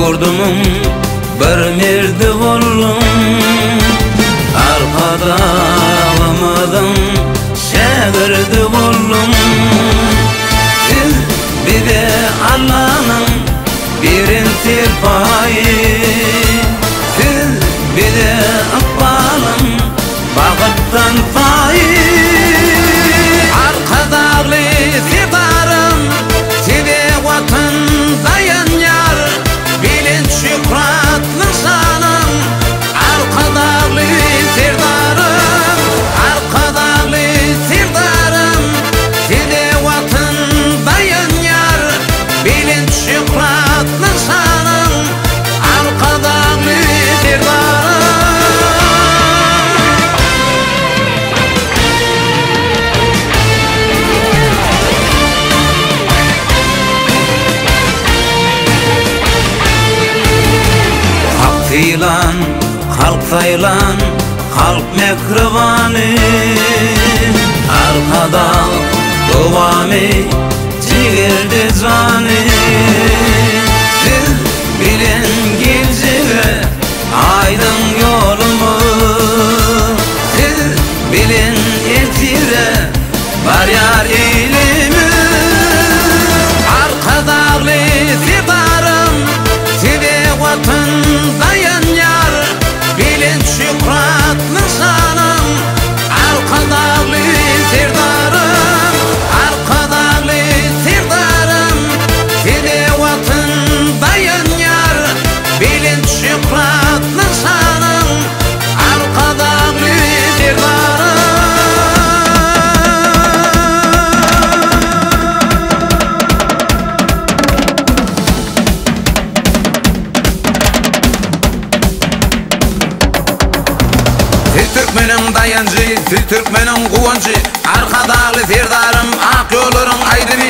Yurdumun bir merdi bollum, arkada alamadım şagirdi bollum. Siz bir de Allah'ın birinci payı, siz bir de akbalım bakıttan payı. Arkadağlı sevdarım size vatan dayan yar, bilin şükratlı sanım. Arkadağlı sevdarım, arkadağlı sevdarım size vatan dayan yar, bilin şükratlı sanım. Arkadağlı sevdarım. Saylan, halk saylan, halk mekrivanı, arkada duvami ciğerde canı. Siz bilin gizire aydın yolumu, siz bilin etire var yar ilimi. Arkadağlı sevdarım size vatan dayan yar, bilin şükratlı sanım. Arkadağlı sevdarım, arkadağlı sevdarım size vatan dayan yar, bilin şükratlı sanım. Arkadağlı sevdarım. Siz Türkmenin dayancı, siz Türkmenin kuvancı, arkadağlı sevdarım ak yolların aydını.